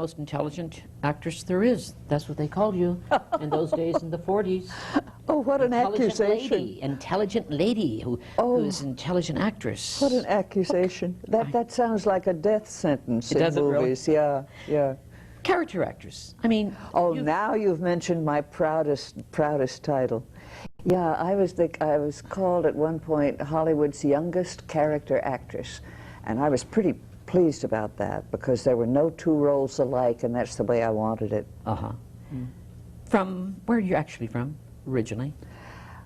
most intelligent actress there is. That's what they called you in those days in the 40s. Oh, what an accusation. Intelligent lady who's an intelligent actress. What an accusation. That sounds like a death sentence in movies. Really? Yeah, yeah. Character actress. I mean... Oh, now you've mentioned my proudest title. Yeah, I was called at one point Hollywood's youngest character actress, and I was pretty pleased about that because there were no two roles alike, and that's the way I wanted it. Uh-huh. From where are you actually from originally?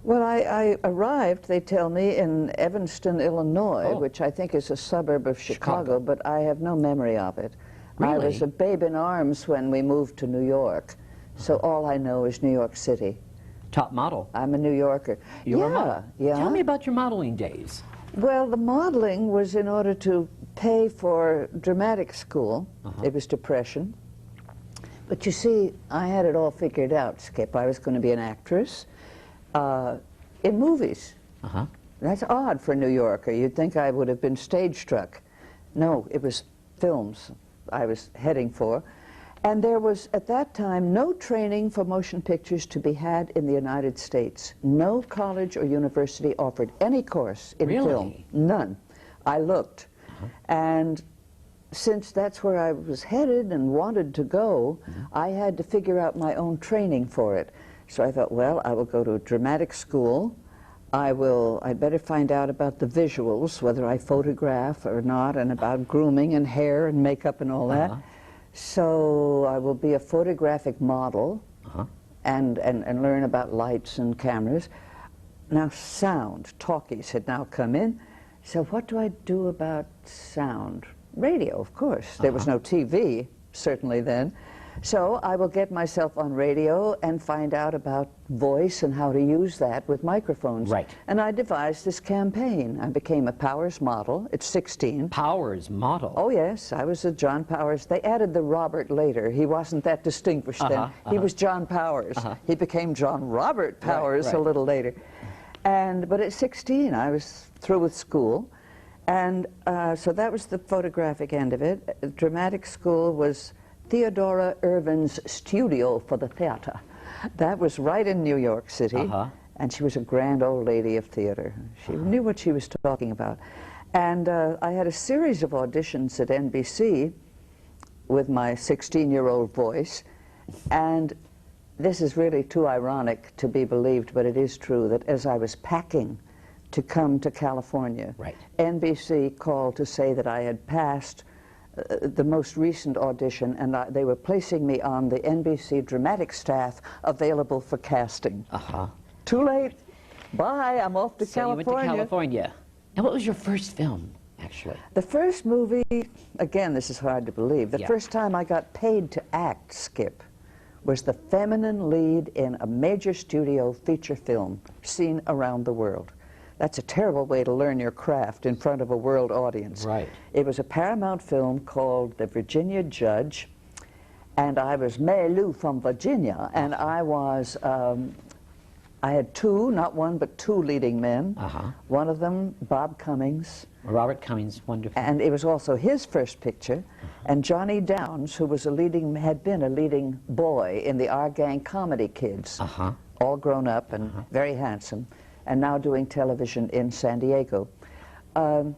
Well, I arrived, they tell me, in Evanston, Illinois, which I think is a suburb of Chicago, but I have no memory of it. Really? I was a babe in arms when we moved to New York, so all I know is New York City. Top model. I'm a New Yorker. You're a model. Yeah. Tell me about your modeling days. Well, the modeling was in order to pay for dramatic school. It was depression. But you see, I had it all figured out, Skip. I was going to be an actress in movies. That's odd for a New Yorker. You'd think I would have been stage struck. No, it was films I was heading for. And there was, at that time, no training for motion pictures to be had in the United States. No college or university offered any course in film. None. I looked. And since that's where I was headed and wanted to go, I had to figure out my own training for it. So I thought, well, I will go to a dramatic school. I'd better find out about the visuals, whether I photograph or not, and about grooming and hair and makeup and all that. So I will be a photographic model and learn about lights and cameras. Now sound, talkies had now come in. So what do I do about sound? Radio, of course. There was no TV, certainly then. So I will get myself on radio and find out about voice and how to use that with microphones. Right. And I devised this campaign. I became a Powers model at 16. Powers model? Oh, yes. I was a John Powers. They added the Robert later. He wasn't that distinguished then. He was John Powers. He became John Robert Powers a little later. But at 16, I was through with school. And so that was the photographic end of it. Dramatic school was Theodora Irvin's studio for the theater. That was right in New York City, and she was a grand old lady of theater. She knew what she was talking about. And I had a series of auditions at NBC with my 16-year-old voice, and this is really too ironic to be believed, but it is true that as I was packing to come to California, NBC called to say that I had passed the most recent audition, and they were placing me on the NBC dramatic staff available for casting. Too late. Bye, I'm off to California. You went to California. And what was your first film, actually? The first movie, again, this is hard to believe, the first time I got paid to act, Skip, was the feminine lead in a major studio feature film seen around the world. That's a terrible way to learn your craft in front of a world audience. Right. It was a Paramount film called The Virginia Judge, and I was Mary Lou from Virginia, and I was, I had two, not one, but two leading men. One of them, Bob Cummings. Robert Cummings, wonderful. And it was also his first picture, and Johnny Downs, who was had been a leading boy in the Our Gang Comedy Kids, all grown up and very handsome, and now doing television in San Diego. The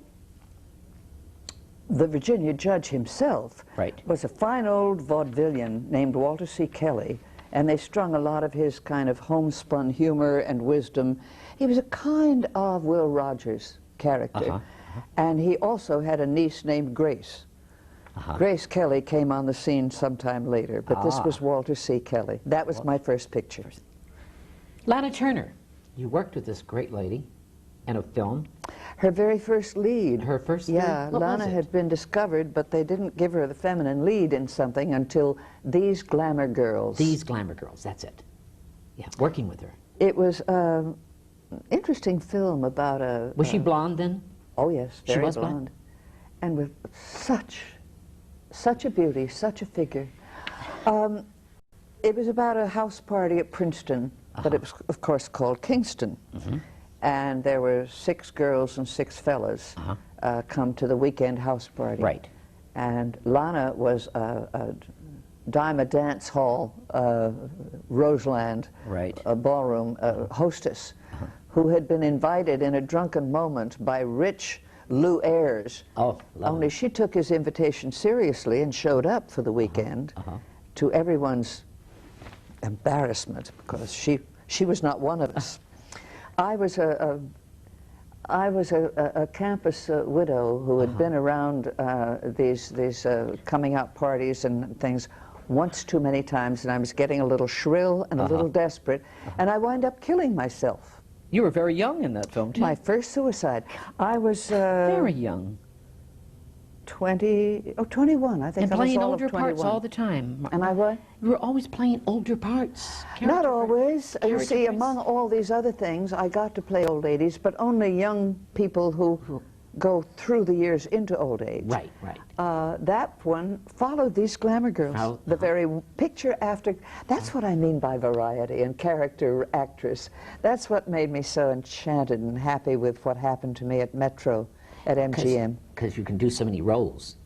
Virginia Judge himself was a fine old vaudevillian named Walter C. Kelly, and they strung a lot of his kind of homespun humor and wisdom. He was a kind of Will Rogers character, and he also had a niece named Grace. Grace Kelly came on the scene sometime later, but this was Walter C. Kelly. That was my first picture. Lana Turner. You worked with this great lady in a film. Her very first lead. Her first lead? Yeah, Lana had been discovered, but they didn't give her the feminine lead in something until These Glamour Girls. These Glamour Girls, that's it. Yeah, working with her. It was an interesting film about a... Was she blonde then? Oh, yes, very she was blonde. And with such a beauty, such a figure. It was about a house party at Princeton, but it was, of course, called Kingston. And there were 6 girls and 6 fellas come to the weekend house party. Right. And Lana was dime a dance hall, Roseland, Right. a ballroom hostess, who had been invited in a drunken moment by rich Lowe heirs. Oh, lovely. Only she took his invitation seriously and showed up for the weekend, to everyone's embarrassment, because she was not one of us. I was a campus widow who had been around these coming out parties and things once too many times, and I was getting a little shrill and a little desperate, and I wound up killing myself. You were very young in that film, too. My first suicide. I was very young. 21, I think. And I playing was all older of 21. parts all the time. And I what? You were always playing older parts. Not always. You character see, parts. among all these other things, I got to play old ladies, but only young people who go through the years into old age. Right, right. That one followed these glamour girls. The very picture after. That's what I mean by variety and character actress. That's what made me so enchanted and happy with what happened to me at Metro, at MGM. Because you can do so many roles.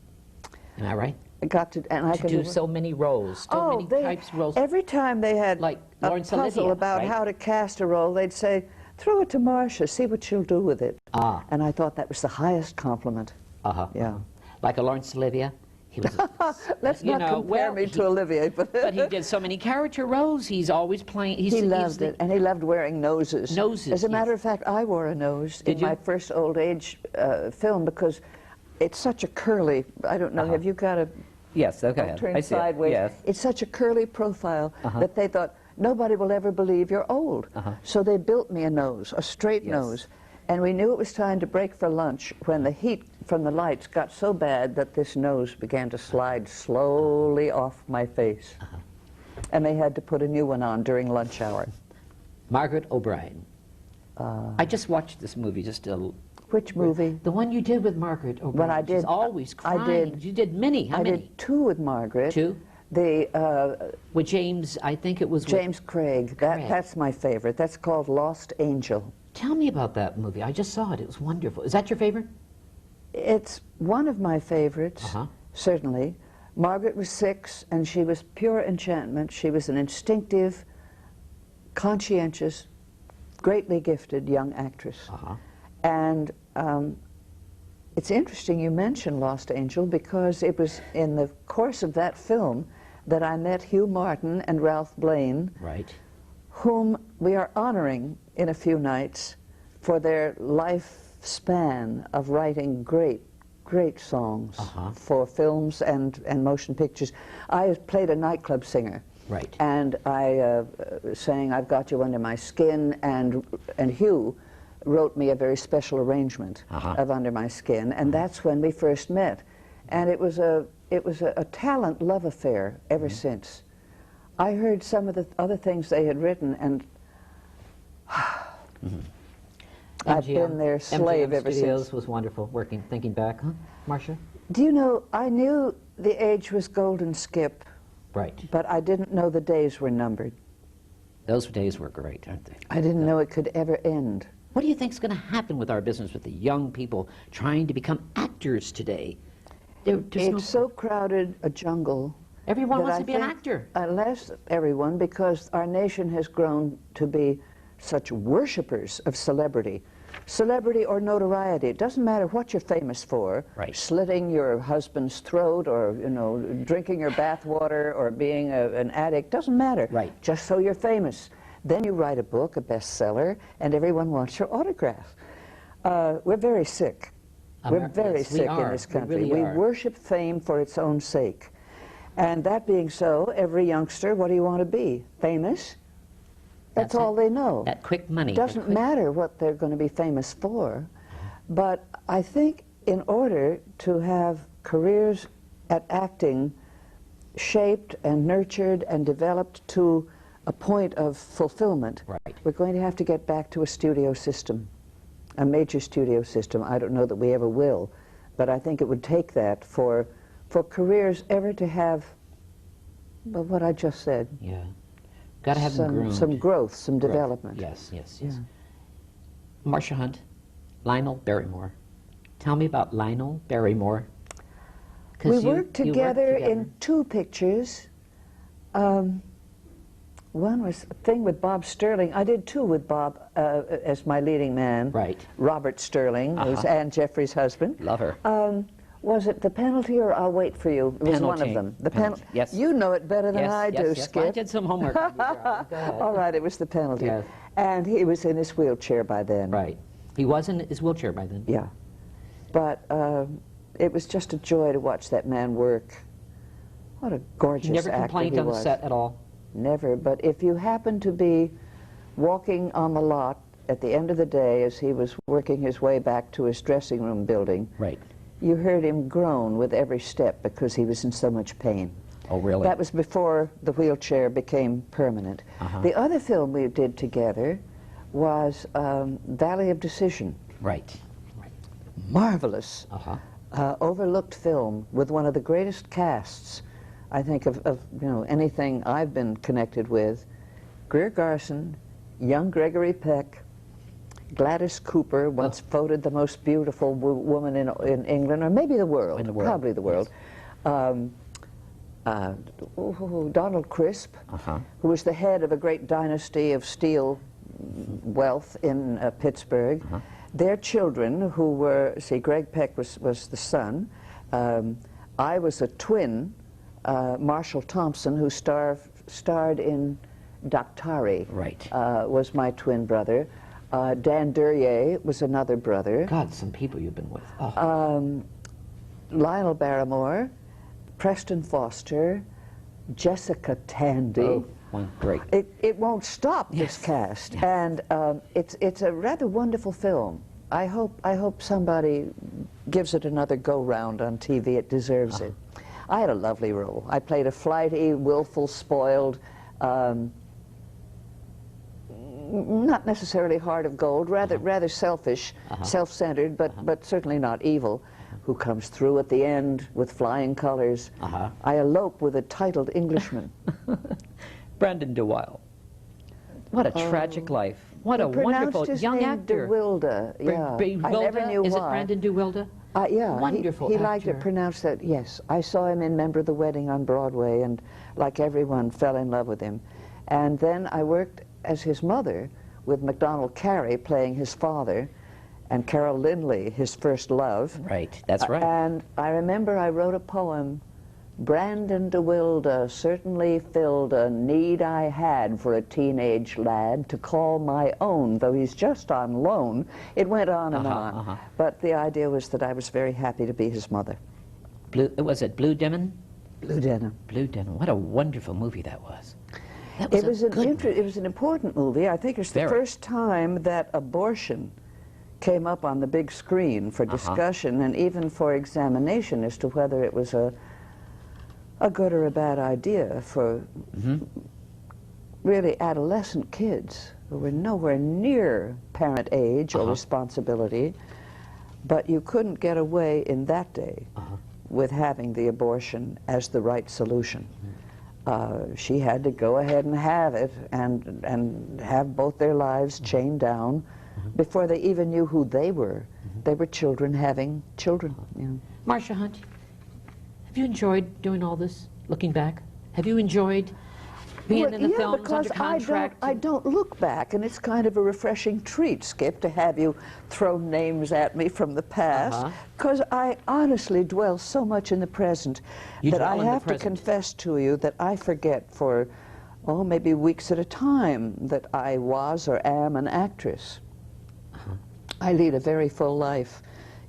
Am I right? I got to, and I To could do so many roles, so many types of roles. Every time they had Like a Lawrence puzzle Olivier, about right? how to cast a role, they'd say, throw it to Marcia, see what she'll do with it. Ah. And I thought that was the highest compliment. Yeah. Like a Lawrence Olivier. He was, Let's you not know, compare well, me to Olivier, but but he did so many character roles. He's always playing. he loved it, and he loved wearing noses. Noses, As a yes. matter of fact, I wore a nose Did in my you? first old age film because it's such a curly, I don't know, have you got a Yes, okay. I'll turn I see it. sideways? Yes. It's such a curly profile that they thought, nobody will ever believe you're old. So they built me a nose, a straight nose. And we knew it was time to break for lunch when the heat from the lights got so bad that this nose began to slide slowly off my face. And they had to put a new one on during lunch hour. Margaret O'Brien. I just watched this movie just a... Which movie? The one you did with Margaret O'Brien. When I She's did, always crying. I did. You did many. How I many? did 2 with Margaret. 2? With James, I think it was... James Craig. That's my favorite. That's called Lost Angel. Tell me about that movie. I just saw it. It was wonderful. Is that your favorite? It's one of my favorites, certainly. Margaret was 6, and she was pure enchantment. She was an instinctive, conscientious, greatly gifted young actress. And it's interesting you mentioned Lost Angel because it was in the course of that film that I met Hugh Martin and Ralph Blaine, Right. whom we are honoring in a few nights for their lifespan of writing great, great songs for films and motion pictures. I played a nightclub singer. Right. And I sang I've Got You Under My Skin, and Hugh wrote me a very special arrangement of Under My Skin, and that's when we first met. And it was a talent love affair ever since. I heard some of the other things they had written, and I've been their slave MGM ever Studios since. was wonderful working, thinking back. Huh, Marcia? Do you know, I knew the age was golden, Skip, Right. but I didn't know the days were numbered. Those days were great, aren't they? I didn't know it could ever end. What do you think is going to happen with our business with the young people trying to become actors today? It's so crowded a jungle. Everyone that wants I to be an think- actor. Unless everyone, because our nation has grown to be such worshippers of celebrity. Celebrity or notoriety. It doesn't matter what you're famous for. Right. Slitting your husband's throat, or drinking your bathwater, or being an addict. Doesn't matter. Right. Just so you're famous. Then you write a book, a bestseller, and everyone wants your autograph. We're very sick. We're very yes, we sick in are. this We country. really We are. worship fame for its own sake. And that being so, every youngster, what do you want to be? Famous? That's That's all it. they know. That quick money. It that doesn't quick- matter what they're going to be famous for. But I think in order to have careers at acting shaped and nurtured and developed to a point of fulfillment, Right. we're going to have to get back to a studio system, a major studio system. I don't know that we ever will, but I think it would take that for careers ever to have, well, what I just said, Yeah. Got to have them groomed. some growth, some Growth. development. Yes, yes, Yeah. yes. Marcia Hunt, Lionel Barrymore. Tell me about Lionel Barrymore. 'Cause We you worked together in together. 2 pictures. One was a thing with Bob Sterling. I did two with Bob as my leading man. Right. Robert Sterling, who's Anne Jeffrey's husband. Love her. Was it The Penalty or I'll Wait for You? It was Penalty. one of them. The Penalty. Yes. You know it better than Yes, I yes, do, yes. Skip. Well, I did some homework. Go ahead. All right, it was The Penalty. Yes. And he was in his wheelchair by then. Right. He was in his wheelchair by then. Yeah. But it was just a joy to watch that man work. What a gorgeous He never actor complained he on the was. set at all. Never. But if you happen to be walking on the lot at the end of the day as he was working his way back to his dressing room building, Right. you heard him groan with every step because he was in so much pain. Oh, really? That was before the wheelchair became permanent. The other film we did together was Valley of Decision. Right. Right. Marvelous, overlooked film with one of the greatest casts, I think, of you know, anything I've been connected with. Greer Garson, young Gregory Peck, Gladys Cooper, once voted the most beautiful woman in England, or maybe the world. In the world. Probably the world. Yes. Donald Crisp, who was the head of a great dynasty of steel wealth in Pittsburgh. Their children, who were, see, Greg Peck was the son. I was a twin, Marshall Thompson, who starred in Daktari, Right. was my twin brother. Dan Duryea was another brother. God, some people you've been with. Lionel Barrymore, Preston Foster, Jessica Tandy. Oh, well, great. It won't stop, this cast, and it's a rather wonderful film. I hope somebody gives it another go-round on TV. It deserves it. I had a lovely role. I played a flighty, willful, spoiled, not necessarily heart of gold, rather selfish, self-centered, but certainly not evil, who comes through at the end with flying colors. I elope with a titled Englishman. Brandon DeWilde. What a tragic life. What a wonderful his young name actor. DeWilde, yeah. I never knew Is why. it Brandon DeWilde? Yeah, Wonderful he actor. liked it pronounced that, yes. I saw him in Member of the Wedding on Broadway, and like everyone, fell in love with him. And then I worked as his mother with MacDonald Carey playing his father, and Carol Lindley, his first love. Right, that's right. And I remember I wrote a poem, Brandon DeWilde certainly filled a need I had for a teenage lad to call my own, though he's just on loan. It went on and on. But the idea was that I was very happy to be his mother. Was it Blue Demon? Blue Denim. Blue Demon. What a wonderful movie that was. It was an important movie. I think it's the first time that abortion came up on the big screen for discussion and even for examination as to whether it was a good or a bad idea for really adolescent kids who were nowhere near parent age or responsibility, but you couldn't get away in that day with having the abortion as the right solution. She had to go ahead and have it and have both their lives chained down before they even knew who they were. They were children having children. You know. Marcia Hunt, have you enjoyed doing all this, looking back? Have you enjoyed being in the films because under contract? I don't look back, and it's kind of a refreshing treat, Skip, to have you throw names at me from the past, because I honestly dwell so much in the present that I have to confess to you that I forget for, maybe weeks at a time that I was or am an actress. I lead a very full life.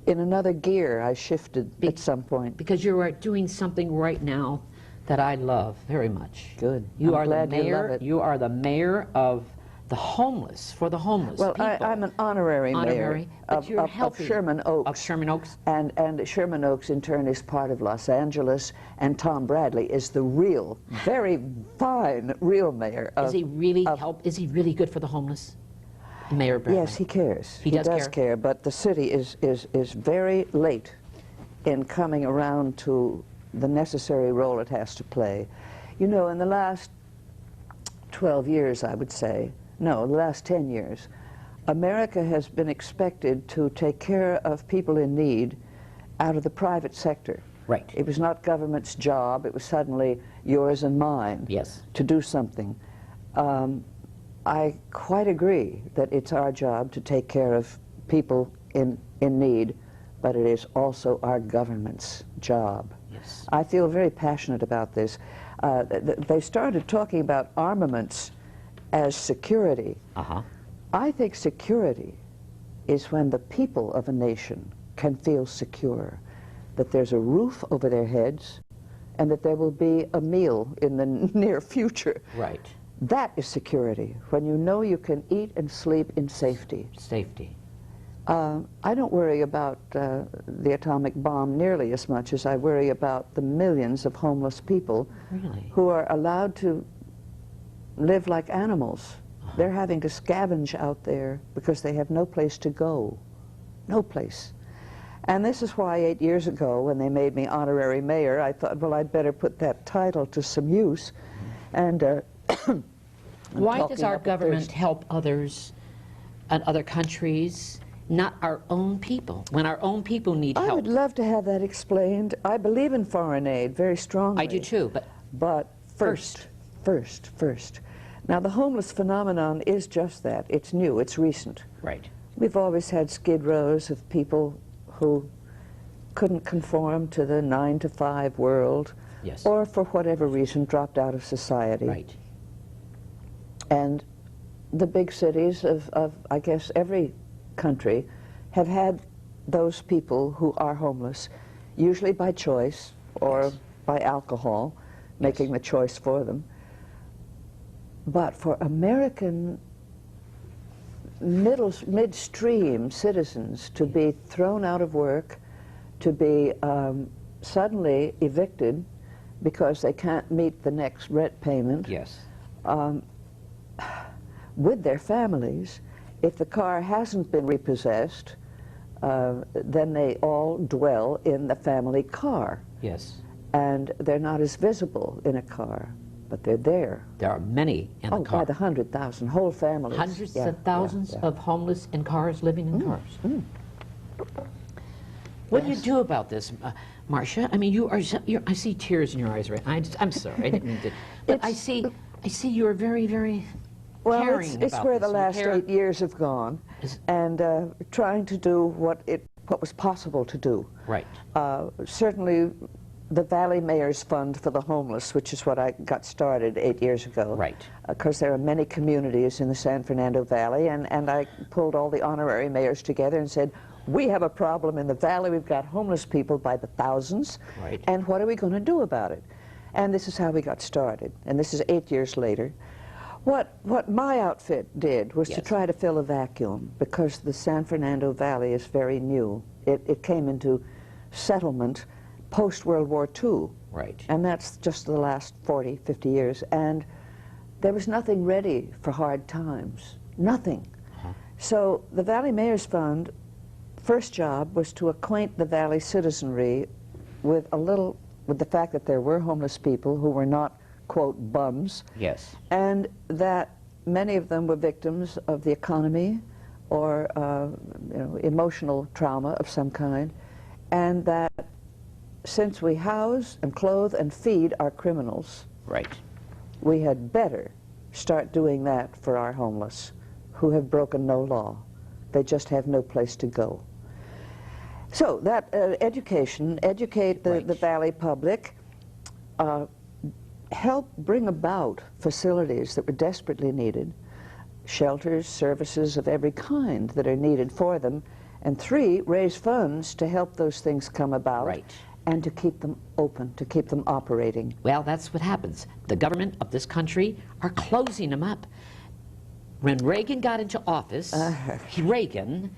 In another gear, I shifted at some point. Because you are doing something right now that I love very much. Good. You I'm are glad the mayor. you love it. You are the mayor of the homeless, for the homeless Well, people. I'm an honorary mayor but you're of healthy. Sherman Oaks. Of Sherman Oaks. And Sherman Oaks, in turn, is part of Los Angeles, and Tom Bradley is the real, very fine, real mayor of... Is he really Is he really good for the homeless? Mayor Bradley. Yes, he cares. He does care, but the city is very late in coming around to the necessary role it has to play. You know, in the last 12 years, I would say, no, the last 10 years, America has been expected to take care of people in need out of the private sector. Right. It was not government's job. It was suddenly yours and mine Yes. to do something. I quite agree that it's our job to take care of people in need, but it is also our government's job. Yes. I feel very passionate about this. They started talking about armaments as security. Uh-huh. I think security is when the people of a nation can feel secure, that there's a roof over their heads and that there will be a meal in the near future. Right. That is security, when you know you can eat and sleep in safety. Safety. I don't worry about the atomic bomb nearly as much as I worry about the millions of homeless people Really? who are allowed to live like animals. They're having to scavenge out there because they have no place to go. No place. And this is why 8 years ago, when they made me honorary mayor, I thought, well, I'd better put that title to some use. And why does our government help others and other countries, not our own people, when our own people need help? I would love to have that explained. I believe in foreign aid very strongly. I do too, But first. Now, the homeless phenomenon is just that. It's new, it's recent. Right. We've always had skid rows of people who couldn't conform to the 9-to-5 world, Yes. or for whatever reason dropped out of society. Right. And the big cities of I guess, every country have had those people who are homeless, usually by choice or Yes. by alcohol, making the choice for them. But for American midstream citizens to be thrown out of work, to be suddenly evicted because they can't meet the next rent payment, Yes. with their families, if the car hasn't been repossessed, then they all dwell in the family car. Yes. And they're not as visible in a car, but they're there. There are many in the car. By the 100,000, whole families. Hundreds Yeah, of thousands yeah, yeah. of homeless in cars, living in cars. What do you do about this, Marcia? I mean, I see tears in your eyes, right? I'm sorry, I didn't mean to. But I see you're very, very caring it's about where this. the You last care- 8 years have gone, and trying to do what was possible to do. Right. Certainly, the Valley Mayor's Fund for the Homeless, which is what I got started 8 years ago. Right. Because there are many communities in the San Fernando Valley, and I pulled all the honorary mayors together and said, we have a problem in the valley. We've got homeless people by the thousands. Right. And what are we going to do about it? And this is how we got started. And this is 8 years later. What my outfit did was to Yes. try to fill a vacuum, because the San Fernando Valley is very new. It came into settlement post-World War II. Right. And that's just the last 40, 50 years. And there was nothing ready for hard times. Nothing. So the Valley Mayor's Fund first job was to acquaint the Valley citizenry with the fact that there were homeless people who were not, quote, bums. Yes. And that many of them were victims of the economy or emotional trauma of some kind, and that since we house and clothe and feed our criminals, Right. we had better start doing that for our homeless who have broken no law. They just have no place to go. So that educate Right. the Valley public, help bring about facilities that were desperately needed, shelters, services of every kind that are needed for them, and 3, raise funds to help those things come about. Right. And to keep them open, to keep them operating. Well, that's what happens. The government of this country are closing them up. When Reagan got into office, Reagan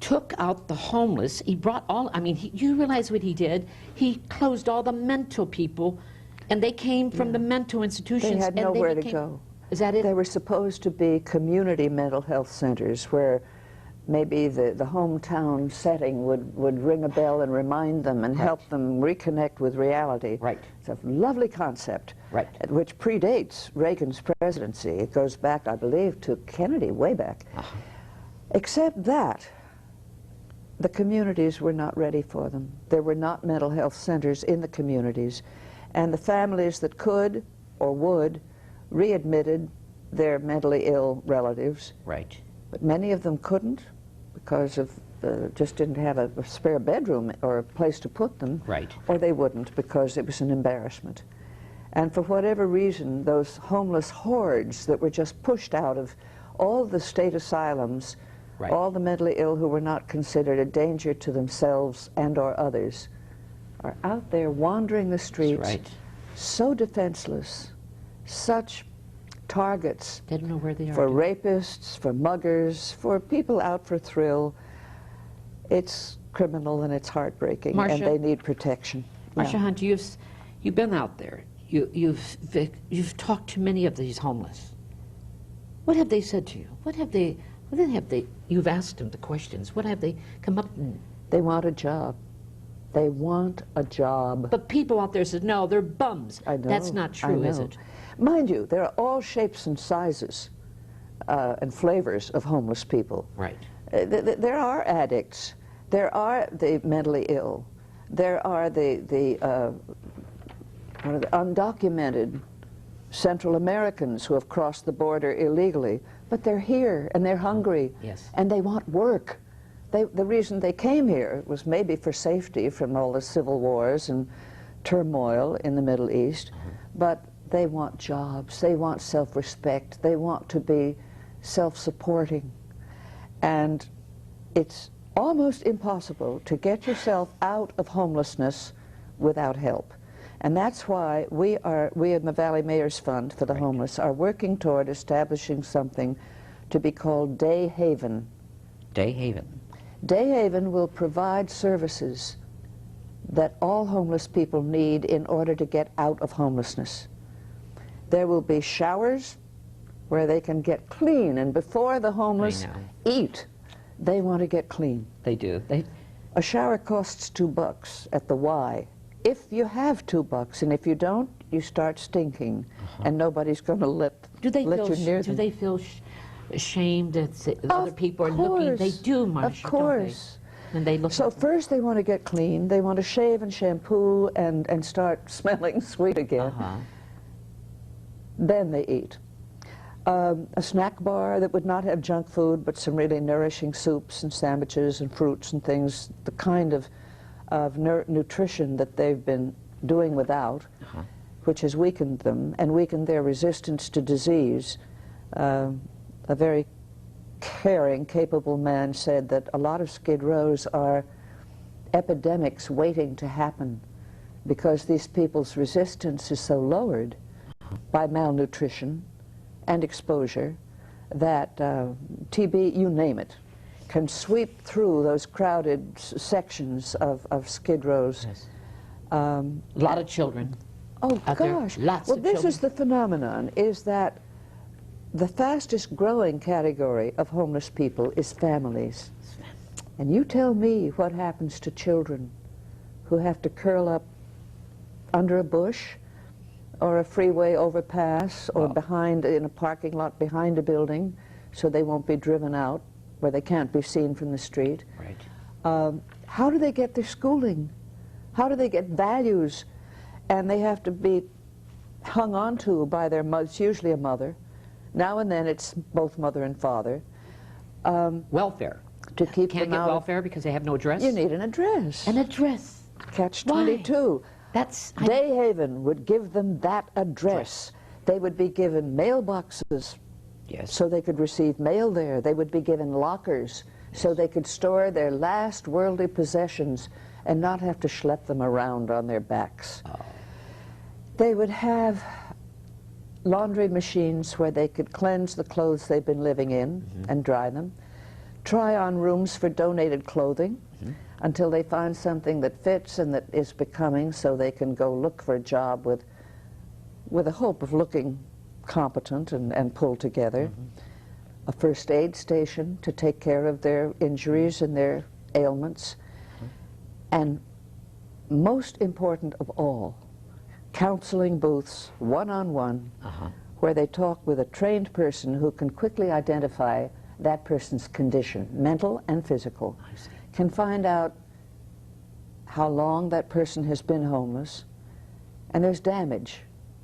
took out the homeless. He brought all, I mean, you realize what he did? He closed all the mental people, and they came from the mental institutions. They had and nowhere to became, go. Is that it? They were supposed to be community mental health centers where maybe the hometown setting would ring a bell and remind them and help them reconnect with reality. Right. It's a lovely concept, Right. which predates Reagan's presidency. It goes back, I believe, to Kennedy, way back. Except that the communities were not ready for them. There were not mental health centers in the communities, and the families that could or would readmitted their mentally ill relatives. Right. But many of them couldn't because of just didn't have a spare bedroom or a place to put them. Right. Or they wouldn't because it was an embarrassment. And for whatever reason, those homeless hordes that were just pushed out of all the state asylums, right. all the mentally ill who were not considered a danger to themselves and or others, are out there wandering the streets, right. so defenseless, such targets They don't know where they are. for rapists, for muggers, for people out for thrill. It's criminal and it's heartbreaking, Marcia, and they need protection. Marcia Yeah. Hunt, you've been out there. You've talked to many of these homeless. What have they said to you? What have they? You've asked them the questions. What have they come up and? They want a job. They want a job. But people out there said, no, they're bums. I know. That's not true, I is know. it? Mind you, there are all shapes and sizes and flavors of homeless people. Right. There are addicts. There are the mentally ill. There are the undocumented Central Americans who have crossed the border illegally, but they're here and they're hungry. Yes. And they want work. The reason they came here was maybe for safety from all the civil wars and turmoil in the Middle East, but they want jobs, they want self-respect, they want to be self-supporting. And it's almost impossible to get yourself out of homelessness without help. And that's why we in the Valley Mayor's Fund for the right. Homeless are working toward establishing something to be called Day Haven. Day Haven. Day Haven will provide services that all homeless people need in order to get out of homelessness. There will be showers where they can get clean, and before the homeless eat, they want to get clean. They do. A shower costs $2 at the Y. If you have $2, and if you don't, you start stinking, and nobody's going to let you near them. Do they feel ashamed that other people are looking? They do, Marcia. Of course. And they look. So first they want to get clean. They want to shave and shampoo and start smelling sweet again. Then they eat. A snack bar that would not have junk food, but some really nourishing soups and sandwiches and fruits and things, the kind of nutrition that they've been doing without, which has weakened them and weakened their resistance to disease. A very caring, capable man said that a lot of Skid Rows are epidemics waiting to happen because these people's resistance is so lowered by malnutrition and exposure that TB, you name it, can sweep through those crowded sections of Skid Rows. Yes. A lot of children. Oh, out gosh. There. Lots well, of this children. is the phenomenon, is that the fastest growing category of homeless people is families. And you tell me what happens to children who have to curl up under a bush or a freeway overpass or behind in a parking lot behind a building so they won't be driven out where they can't be seen from the street. Right. How do they get their schooling? How do they get values? And they have to be hung on to by their mother. It's usually a mother. Now and then it's both mother and father. Welfare. To keep Can't them get out welfare because they have no address? You need an address. An address. Catch-22. That's... Day Haven would give them that address. They would be given mailboxes so they could receive mail there. They would be given lockers so they could store their last worldly possessions and not have to schlep them around on their backs. They would have laundry machines where they could cleanse the clothes they've been living in and dry them, try on rooms for donated clothing until they find something that fits and that is becoming, so they can go look for a job with a hope of looking competent and pulled together. A first aid station to take care of their injuries and their ailments. And most important of all, counseling booths, one-on-one, where they talk with a trained person who can quickly identify that person's condition, mental and physical. can find out how long that person has been homeless, and there's damage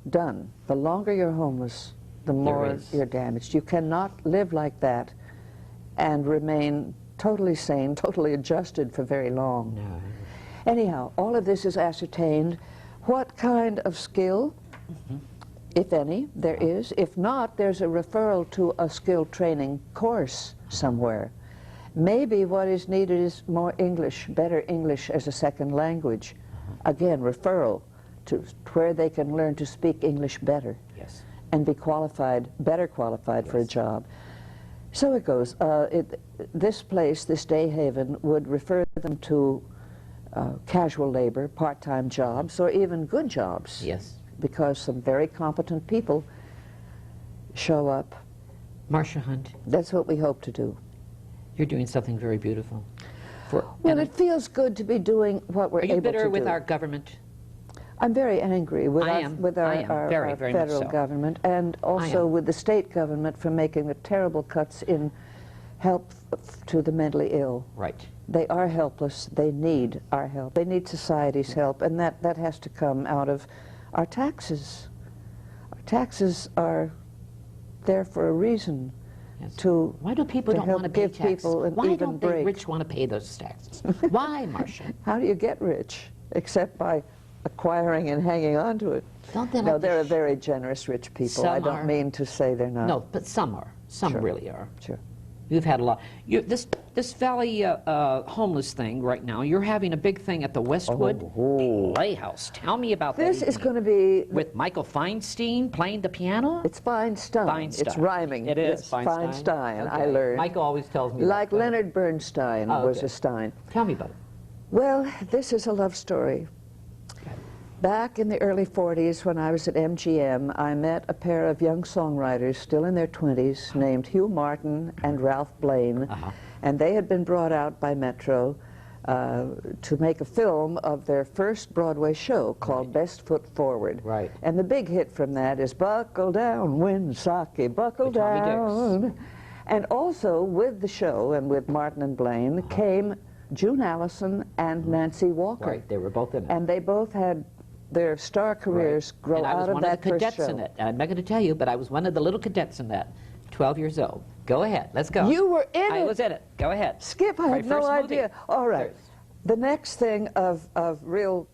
done. The longer you're homeless, the more you're damaged. You cannot live like that and remain totally sane, totally adjusted for very long. No. Anyhow, all of this is ascertained. What kind of skill, if any, there is. If not, there's a referral to a skill training course somewhere. Maybe what is needed is more English, better English as a second language. Again, referral to where they can learn to speak English better. Yes. And be qualified, better qualified for a job. So it goes. This place, this day haven, would refer them to casual labor, part-time jobs, or even good jobs. Yes. Because some very competent people show up. Marcia Hunt, That's what we hope to do. you're doing something very beautiful. Well, it feels good to be doing what we're able to do. Are you bitter with our government? I'm very angry with our very federal government, and also with the state government for making the terrible cuts in help to the mentally ill. Right. They are helpless. They need our help. They need society's help, and that has to come out of our taxes. Our taxes are there for a reason. Yes. Why do people don't want to pay taxes? Why don't the rich want to pay those taxes? Why, Marcia? How do you get rich except by acquiring and hanging on to it? Don't they No, there are very generous rich people. I don't mean to say they're not. No, but some are. Some really are. Sure. You've had a lot. This Valley homeless thing right now, you're having a big thing at the Westwood Playhouse. Tell me about that. This is going to be... With Michael Feinstein playing the piano? It's Feinstein. Feinstein. It's rhyming. It is Yes, Feinstein. Feinstein, Okay. I learned. Michael always tells me Like that. Leonard Bernstein was a Stein. Tell me about it. Well, this is a love story. Back in the early 40s, when I was at MGM, I met a pair of young songwriters, still in their 20s, named Hugh Martin and Ralph Blaine, and they had been brought out by Metro to make a film of their first Broadway show called Best Foot Forward. Right. And the big hit from that is Buckle Down, Winsaki, Buckle Down. And also with the show and with Martin and Blaine came June Allison and Nancy Walker. Right, they were both in it. And they both had their star careers grow out of that first show. And I was one of the cadets in it. And I'm not going to tell you, but I was one of the little cadets in that, 12 years old. Go ahead, let's go. You were in it? I was in it. Go ahead. Skip, I had no idea. All right. The next thing of real